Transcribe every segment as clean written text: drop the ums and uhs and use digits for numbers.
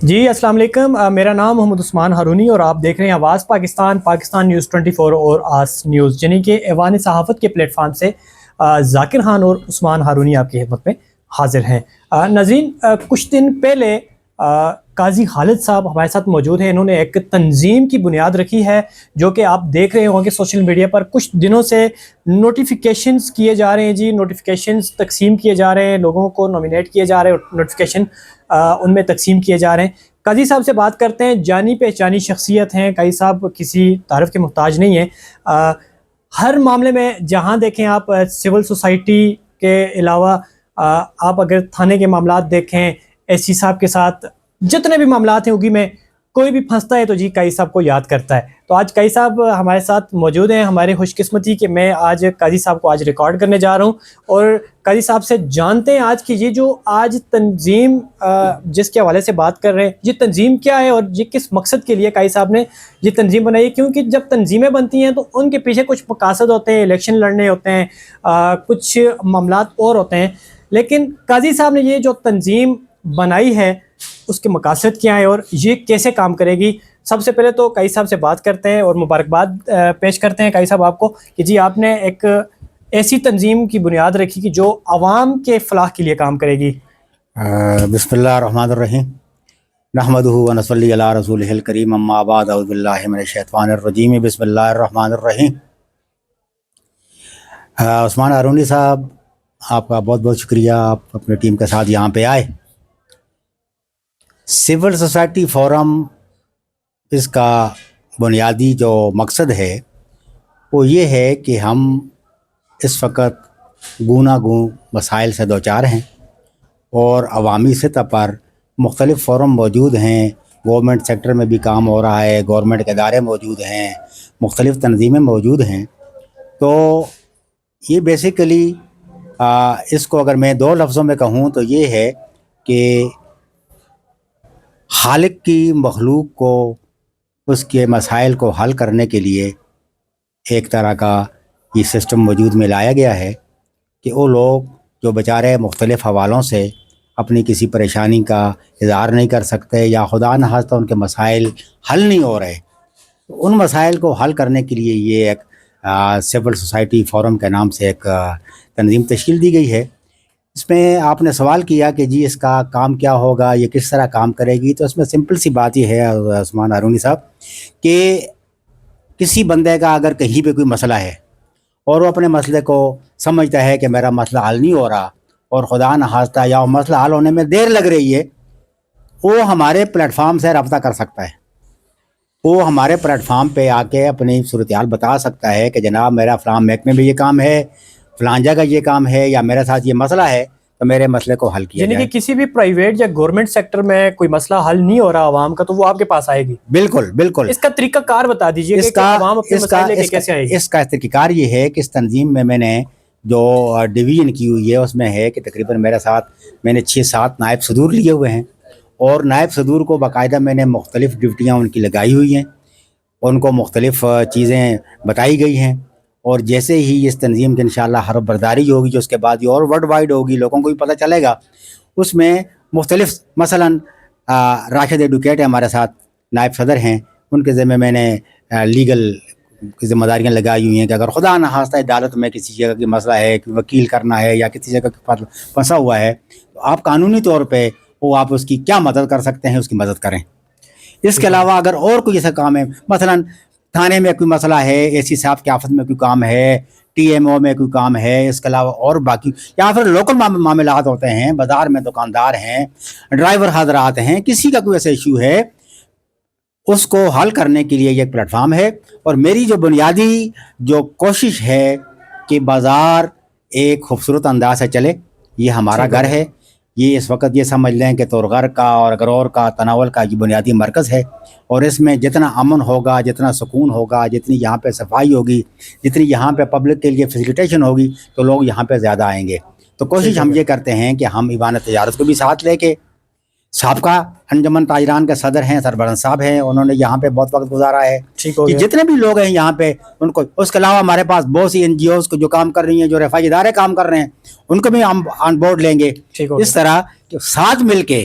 جی السلام علیکم، میرا نام محمد عثمان ہارونی اور آپ دیکھ رہے ہیں آواز پاکستان، پاکستان نیوز 24 اور آس نیوز، یعنی کہ ایوان صحافت کے پلیٹ فارم سے ذاکر خان اور عثمان ہارونی آپ کی خدمت میں حاضر ہیں۔ ناظرین، کچھ دن پہلے قاضی خالد صاحب ہمارے ساتھ موجود ہیں۔ انہوں نے ایک تنظیم کی بنیاد رکھی ہے جو کہ آپ دیکھ رہے ہوں گے سوشل میڈیا پر کچھ دنوں سے نوٹیفیکیشنز کیے جا رہے ہیں، جی نوٹیفیکیشنز تقسیم کیے جا رہے ہیں، لوگوں کو نومینیٹ کیے جا رہے ہیں اور نوٹیفیکیشن ان میں تقسیم کیے جا رہے ہیں۔ قاضی صاحب سے بات کرتے ہیں، جانی پہچانی شخصیت ہیں قاضی صاحب، کسی تعارف کے محتاج نہیں ہیں۔ ہر معاملے میں جہاں دیکھیں آپ، سول سوسائٹی کے علاوہ آپ اگر تھانے کے معاملات دیکھیں، ایس سی صاحب کے ساتھ جتنے بھی معاملات ہیں اگی میں کوئی بھی پھنستا ہے تو جی قاضی صاحب کو یاد کرتا ہے۔ تو آج قاضی صاحب ہمارے ساتھ موجود ہیں۔ ہمارے خوش قسمتی کہ میں آج قاضی صاحب کو آج ریکارڈ کرنے جا رہا ہوں اور قاضی صاحب سے جانتے ہیں آج کی یہ جو آج تنظیم جس کے حوالے سے بات کر رہے ہیں، یہ تنظیم کیا ہے اور یہ کس مقصد کے لیے قاضی صاحب نے یہ تنظیم بنائی ہے، کیونکہ جب تنظیمیں بنتی ہیں تو ان کے پیچھے کچھ مقاصد ہوتے ہیں، الیکشن لڑنے ہوتے ہیں، کچھ معاملات اور ہوتے ہیں، لیکن قاضی صاحب نے یہ جو تنظیم بنائی ہے اس کے مقاصد کیا ہیں اور یہ کیسے کام کرے گی۔ سب سے پہلے تو قاضی صاحب سے بات کرتے ہیں اور مبارکباد پیش کرتے ہیں قاضی صاحب آپ کو کہ جی آپ نے ایک ایسی تنظیم کی بنیاد رکھی کہ جو عوام کے فلاح کے لیے کام کرے گی۔ بسم اللہ الرحمن الرحیم، نحمدہ ونصلی علی رسولہ الکریم، اما بعد، اعوذ باللہ من الشیطان الرجیم، بسم اللہ الرحمن الرحیم۔ عثمان ہارونی صاحب، آپ کا بہت بہت شکریہ، آپ اپنے ٹیم کے ساتھ یہاں پہ آئے۔ سول سوسائٹی فورم، اس کا بنیادی جو مقصد ہے وہ یہ ہے کہ ہم اس وقت گوناگون مسائل سے دوچار ہیں اور عوامی سطح پر مختلف فورم موجود ہیں، گورنمنٹ سیکٹر میں بھی کام ہو رہا ہے، گورنمنٹ کے ادارے موجود ہیں، مختلف تنظیمیں موجود ہیں۔ تو یہ بیسیکلی اس کو اگر میں دو لفظوں میں کہوں تو یہ ہے کہ خالق کی مخلوق کو اس کے مسائل کو حل کرنے کے لیے ایک طرح کا یہ سسٹم وجود میں لایا گیا ہے کہ وہ لوگ جو بیچارے مختلف حوالوں سے اپنی کسی پریشانی کا اظہار نہیں کر سکتے یا خدا نخواستہ ان کے مسائل حل نہیں ہو رہے، تو ان مسائل کو حل کرنے کے لیے یہ ایک سول سوسائٹی فورم کے نام سے ایک تنظیم تشکیل دی گئی ہے۔ اس میں آپ نے سوال کیا کہ جی اس کا کام کیا ہوگا، یہ کس طرح کام کرے گی، تو اس میں سمپل سی بات یہ ہے عثمان ہارونی صاحب کہ کسی بندے کا اگر کہیں پہ کوئی مسئلہ ہے اور وہ اپنے مسئلے کو سمجھتا ہے کہ میرا مسئلہ حل نہیں ہو رہا اور خدا نخواستہ یا وہ مسئلہ حل ہونے میں دیر لگ رہی ہے، وہ ہمارے پلیٹ فارم سے رابطہ کر سکتا ہے۔ وہ ہمارے پلیٹ فارم پہ آ کے اپنی صورتحال بتا سکتا ہے کہ جناب میرا فلاں محکمے میں یہ کام ہے، فلاں جگہ یہ کام ہے، یا میرے ساتھ یہ مسئلہ ہے تو میرے مسئلے کو حل کیا جائے۔ یعنی کہ کسی بھی پرائیویٹ یا گورنمنٹ سیکٹر میں کوئی مسئلہ حل نہیں ہو رہا عوام کا تو وہ آپ کے پاس آئے گی۔ بالکل بالکل۔ اس کا طریقہ کار بتا دیجیے کہ عوام اپنے مسائل لے کے کیسے آئے گی۔ اس کا طریقہ کار یہ ہے کہ اس تنظیم میں نے جو ڈویژن کی ہوئی ہے اس میں ہے کہ تقریباً میرے ساتھ میں نے 6-7 نائب صدور لیے ہوئے ہیں، اور نائب صدور کو باقاعدہ میں نے مختلف ڈیوٹیاں ان کی لگائی ہوئی ہیں، ان کو مختلف چیزیں بتائی گئی ہیں، اور جیسے ہی اس تنظیم کی انشاءاللہ حرف برداری ہوگی جو اس کے بعد یہ اور ورلڈ وائڈ ہوگی، لوگوں کو بھی پتہ چلے گا، اس میں مختلف مثلاً راشد ایڈوکیٹ ہمارے ساتھ نائب صدر ہیں، ان کے ذمہ میں نے لیگل کی ذمہ داریاں لگائی ہوئی ہیں کہ اگر خدا نخواستہ عدالت میں کسی جگہ کی مسئلہ ہے کہ وکیل کرنا ہے یا کسی جگہ پھنسا ہوا ہے تو آپ قانونی طور پہ وہ آپ اس کی کیا مدد کر سکتے ہیں، اس کی مدد کریں۔ اس کے علاوہ اگر اور کوئی ایسا کام ہے، مثلاً تھانے میں کوئی مسئلہ ہے، اے سی صاحب کے آفس میں کوئی کام ہے، ٹی ایم او میں کوئی کام ہے، اس کے علاوہ اور باقی یا پھر لوکل معاملات ہوتے ہیں، بازار میں دکاندار ہیں، ڈرائیور حضرات ہیں، کسی کا کوئی ایسا ایشو ہے، اس کو حل کرنے کے لیے یہ ایک پلیٹ فارم ہے۔ اور میری جو بنیادی جو کوشش ہے کہ بازار ایک خوبصورت انداز سے چلے، یہ ہمارا گھر ہے، یہ اس وقت یہ سمجھ لیں کہ تورغر کا اور اگرور کا تناول کا یہ بنیادی مرکز ہے، اور اس میں جتنا امن ہوگا، جتنا سکون ہوگا، جتنی یہاں پہ صفائی ہوگی، جتنی یہاں پہ پبلک کے لیے فیسیلیٹیشن ہوگی تو لوگ یہاں پہ زیادہ آئیں گے۔ تو کوشش ہم یہ کرتے ہیں کہ ہم ایوان تجارت کو بھی ساتھ لے کے، سابقہ انجمن تاجران کے صدر ہیں سربرند صاحب ہیں، انہوں نے یہاں پہ بہت وقت گزارا ہے، کہ جتنے بھی لوگ ہیں یہاں پہ ان کو، اس کے علاوہ ہمارے پاس بہت سی این جی اوز کو جو کام کر رہی ہیں، جو رفاہی ادارے کام کر رہے ہیں، ان کو بھی ہم آن بورڈ لیں گے۔ اس طرح کہ ساتھ مل کے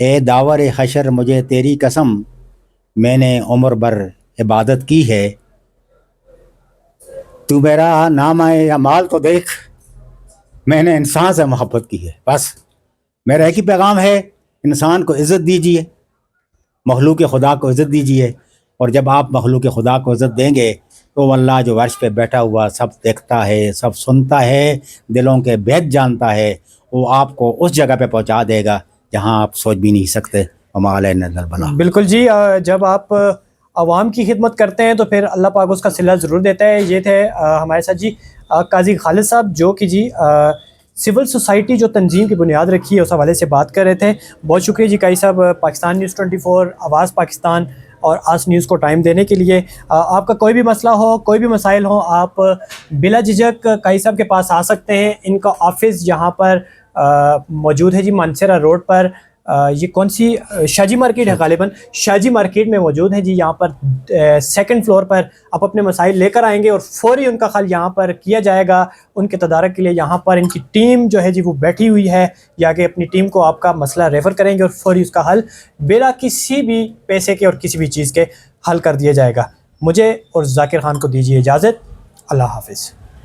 اے داور حشر مجھے تیری قسم میں نے عمر بھر عبادت کی ہے، تو میرا نام اعمال تو دیکھ میں نے انسان سے محبت کی ہے۔ بس میرا ایک ہی پیغام ہے، انسان کو عزت دیجیے، مخلوق خدا کو عزت دیجیے، اور جب آپ مخلوق خدا کو عزت دیں گے تو اللہ جو عرش پہ بیٹھا ہوا سب دیکھتا ہے، سب سنتا ہے، دلوں کے بھید جانتا ہے، وہ آپ کو اس جگہ پہ پہنچا دے گا جہاں آپ سوچ بھی نہیں سکتے۔ وما علینا الا البلاغ۔ بالکل جی، جب آپ عوام کی خدمت کرتے ہیں تو پھر اللہ پاک اس کا صلہ ضرور دیتا ہے۔ یہ تھے ہمارے ساتھ جی قاضی خالد صاحب، جو کہ جی سول سوسائٹی جو تنظیم کی بنیاد رکھی ہے اس حوالے سے بات کر رہے تھے۔ بہت شکریہ جی قاضی صاحب، پاکستان نیوز 24، آواز پاکستان اور آس نیوز کو ٹائم دینے کے لیے۔ آپ کا کوئی بھی مسئلہ ہو، کوئی بھی مسائل ہوں، آپ بلا جھجک قاضی صاحب کے پاس آ سکتے ہیں۔ ان کا آفس یہاں پر موجود ہے جی مانسیرا روڈ پر، یہ کون سی شاجی مارکیٹ ہے، غالباً شاجی مارکیٹ میں موجود ہے جی۔ یہاں پر سیکنڈ فلور پر آپ اپنے مسائل لے کر آئیں گے اور فوری ان کا حل یہاں پر کیا جائے گا۔ ان کے تدارک کے لیے یہاں پر ان کی ٹیم جو ہے جی وہ بیٹھی ہوئی ہے، یا کہ اپنی ٹیم کو آپ کا مسئلہ ریفر کریں گے اور فوری اس کا حل بلا کسی بھی پیسے کے اور کسی بھی چیز کے حل کر دیا جائے گا۔ مجھے اور ذاکر خان کو دیجیے اجازت، اللہ حافظ۔